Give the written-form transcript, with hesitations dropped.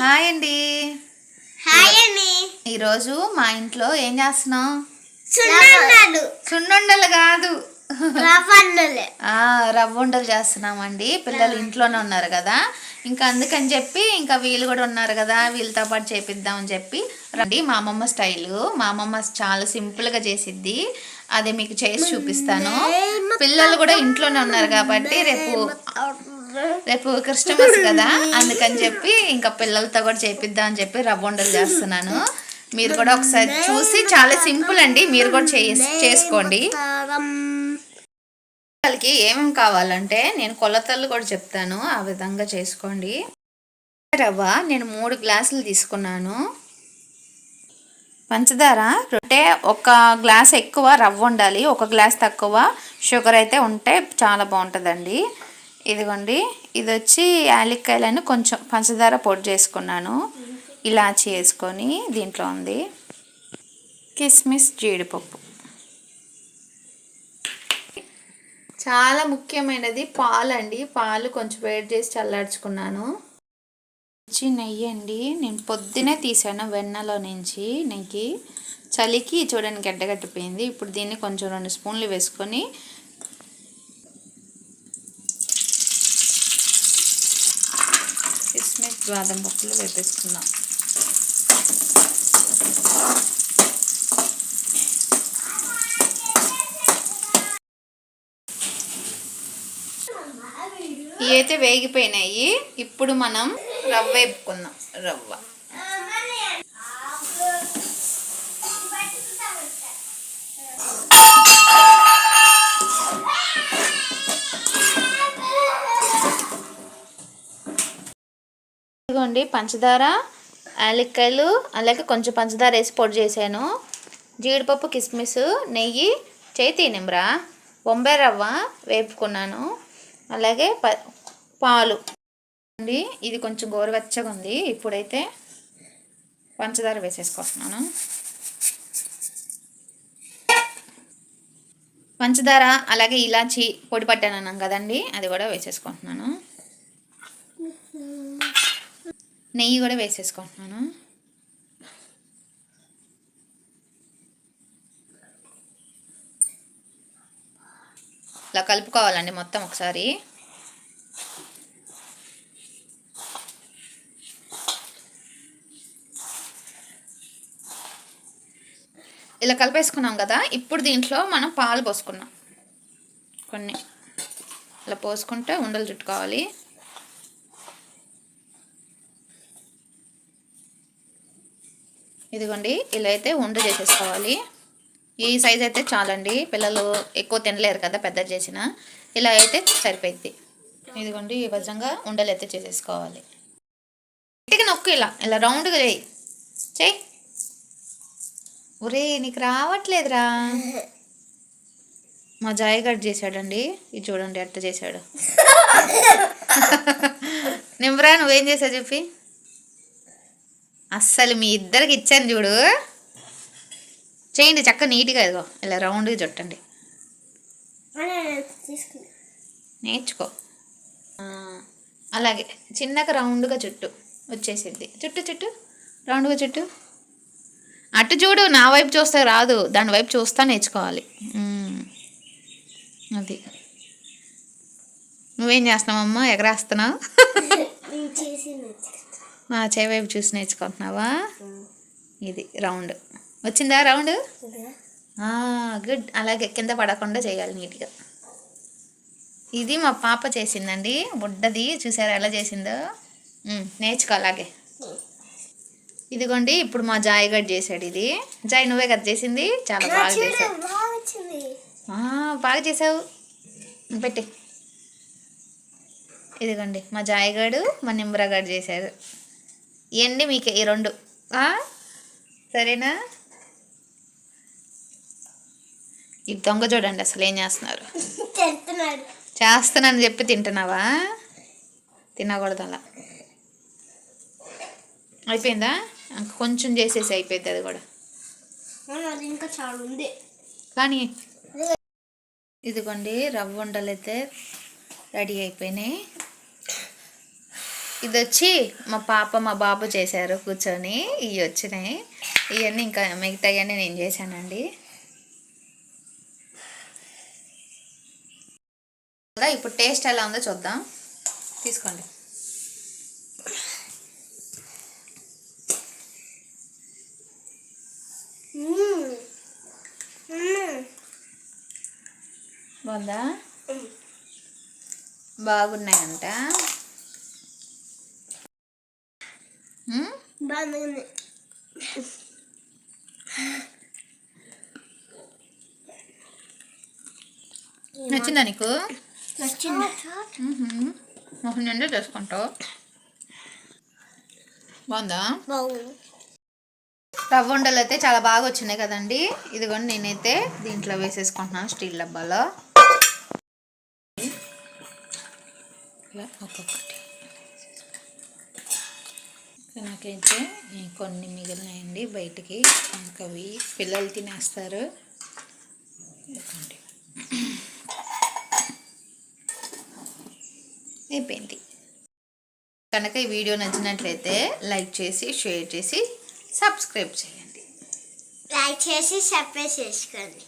Hi అండి. Hi అండి. ఈరోజు మా ఇంట్లో ఏం చేస్తున్నాం? సున్నుండలు కాదు, రవ్వ ఉండలు చేస్తున్నామండి. పిల్లలు ఇంట్లోనే ఉన్నారు కదా, ఇంకా అందుకని చెప్పి ఇంకా వీళ్ళు కూడా ఉన్నారు కదా, వీళ్ళతో పాటు చేపిద్దామని చెప్పి రండి. మా అమ్మమ్మ స్టైలు, మా అమ్మమ్మ చాలా సింపుల్గా చేసిద్ది. అది మీకు చేసి చూపిస్తాను. పిల్లలు కూడా ఇంట్లోనే ఉన్నారు కాబట్టి రేపు క్రిస్టమస్ కదా, అందుకని చెప్పి ఇంకా పిల్లలతో కూడా చేపిద్దాం అని చెప్పి రవ్వ ఉండలు చేస్తున్నాను. మీరు కూడా ఒకసారి చూసి, చాలా సింపుల్ అండి, మీరు కూడా చేసుకోండి. పిల్లలకి ఏమేమి కావాలంటే నేను కొలతలు కూడా చెప్తాను, ఆ విధంగా చేసుకోండి. రవ్వ నేను 3 గ్లాసులు తీసుకున్నాను. పంచదార అంటే 1 గ్లాస్ ఎక్కువ రవ్వ ఉండాలి, 1 గ్లాస్ తక్కువ షుగర్ అయితే ఉంటే చాలా బాగుంటుందండి. ఇదిగోండి, ఇది వచ్చి యాలక్కాయలను కొంచెం పంచదార పొడి చేసుకున్నాను. ఇలాచి వేసుకొని దీంట్లో ఉంది కిస్మిస్, జీడిపప్పు. చాలా ముఖ్యమైనది పాలు అండి. పాలు కొంచెం వేడి చేసి చల్లార్చుకున్నాను. నెయ్యి అండి, నేను పొద్దునే తీసాను వెన్నలో నుంచి నెయ్యి. చలికి చూడండి గడ్డగట్టిపోయింది. ఇప్పుడు దీన్ని కొంచెం 2 స్పూన్లు వేసుకొని కిస్మిస్, బాదం పప్పులు వేపేసుకుందాం. ఇవి అయితే వేగిపోయినాయి. ఇప్పుడు మనం రవ్వ వేపుకుందాం. రవ్వ ఇదిగోండి, పంచదార, యాలక్కాయలు, అలాగే కొంచెం పంచదార వేసి పొడి చేశాను. జీడిపప్పు, కిస్మిస్, నెయ్యి, చేతి నిమ్రా, బొంబాయి రవ్వ వేపుకున్నాను. అలాగే పాలు అండి. ఇది కొంచెం గోరువెచ్చగా ఉంది. ఇప్పుడైతే పంచదార వేసేసుకుంటున్నాను. పంచదార అలాగే ఇలాచి పొడి పట్టాను అన్నాం కదండి, అది కూడా వేసేసుకుంటున్నాను. నెయ్యి కూడా వేసేసుకుంటున్నాను. ఇలా కలుపుకోవాలండి మొత్తం ఒకసారి. ఇలా కలిపేసుకున్నాం కదా, ఇప్పుడు దీంట్లో మనం పాలు పోసుకున్నాం. కొన్ని ఇలా పోసుకుంటే ఉండలు చుట్టుకోవాలి. ఇదిగోండి, ఇలా అయితే ఉండ చేసేసుకోవాలి. ఈ సైజ్ అయితే చాలండి, పిల్లలు ఎక్కువ తినలేరు కదా పెద్ద చేసిన. ఇలా అయితే సరిపోద్ది. ఇదిగోండి, ఈ విధంగా ఉండలు అయితే చేసేసుకోవాలి. గట్టిగా నొక్కు, ఇలా ఇలా రౌండ్గా చేయి. ఒరే, నీకు రావట్లేదురా. మా జాయ్ గడ్ చేశాడండి, ఇది చూడండి ఎట్ట చేశాడు. నిమ్రా, నువ్వేం చేసావు చెప్పి. అస్సలు మీ ఇద్దరికి ఇచ్చాను చూడు. చేయండి చక్కగా నీట్గా, ఇదిగో ఇలా రౌండ్గా చుట్టండి. నేర్చుకో. అలాగే చిన్నగా రౌండ్గా చుట్టు, వచ్చేసిద్ది. చుట్టు రౌండ్గా చుట్టు. అటు చూడు, నా వైపు చూస్తే రాదు, దాని వైపు చూస్తా నేర్చుకోవాలి. అది నువ్వేం చేస్తున్నావమ్మా, ఎగరేస్తున్నావు. మా చేయి వైపు చూసి నేర్చుకుంటున్నావా. ఇది రౌండ్ వచ్చిందా, రౌండ్. గుడ్. అలాగే కింద పడకుండా చేయాలి నీట్గా. ఇది మా పాప చేసిందండి, బుడ్డది. చూసారా ఎలా చేసిందో, నేర్చుకో అలాగే. ఇదిగోండి, ఇప్పుడు మా జాయ్ గడ్ చేశాడు. ఇది జాయ్, నువ్వే కదా చేసింది, చాలా బాగా చేసావు. బాగా చేసావు, పెట్టి. ఇదిగోండి, మా జాయ్ గడు, మా నిమ్రా గడు చేశారు. ఇవన్నీ మీకు ఈ 2 సరేనా. ఈ దొంగ చూడండి అసలు ఏం చేస్తున్నారు. చేస్తున్నాను చెప్పి తింటున్నావా, తినకూడదు అలా. అయిపోయిందా, కొంచెం చేసేసి అయిపోయింది అది కూడా. ఇంకా చాలా ఉంది కానీ. ఇదిగోండి, రవ్వ ఉండలు అయితే రెడీ అయిపోయినాయి. ఇది వచ్చి మా పాప మా బాబు చేశారు కూర్చొని. ఇవి వచ్చినాయి. ఇవన్నీ ఇంకా మిగతావన్నీ నేను చేశానండి. ఇప్పుడు టేస్ట్ ఎలా ఉందో చూద్దాం. తీసుకోండి. బాగుందా? బాగున్నాయంట. బాగుంది. నచ్చిందా నీకు? నచ్చింది. మొహం నిండా చేసుకుంటావు. బాగుందా? బాగుంది. రవ్వ ఉండలు అయితే చాలా బాగా వచ్చినాయి కదండి. ఇదిగోండి నేనైతే దీంట్లో వేసేసుకుంటున్నాను స్టీల్ డబ్బాలో. ఇలా ఒక్కొక్కటి నాకైతే కొన్ని మిగిలినాయండి బయటికి. ఇంకా అవి పిల్లలు తినేస్తారు. అయిపోయింది. కనుక ఈ వీడియో నచ్చినట్లయితే లైక్ చేసి షేర్ చేసి సబ్స్క్రైబ్ చేయండి. లైక్ చేసి సబ్స్క్రైబ్ చేసుకోండి.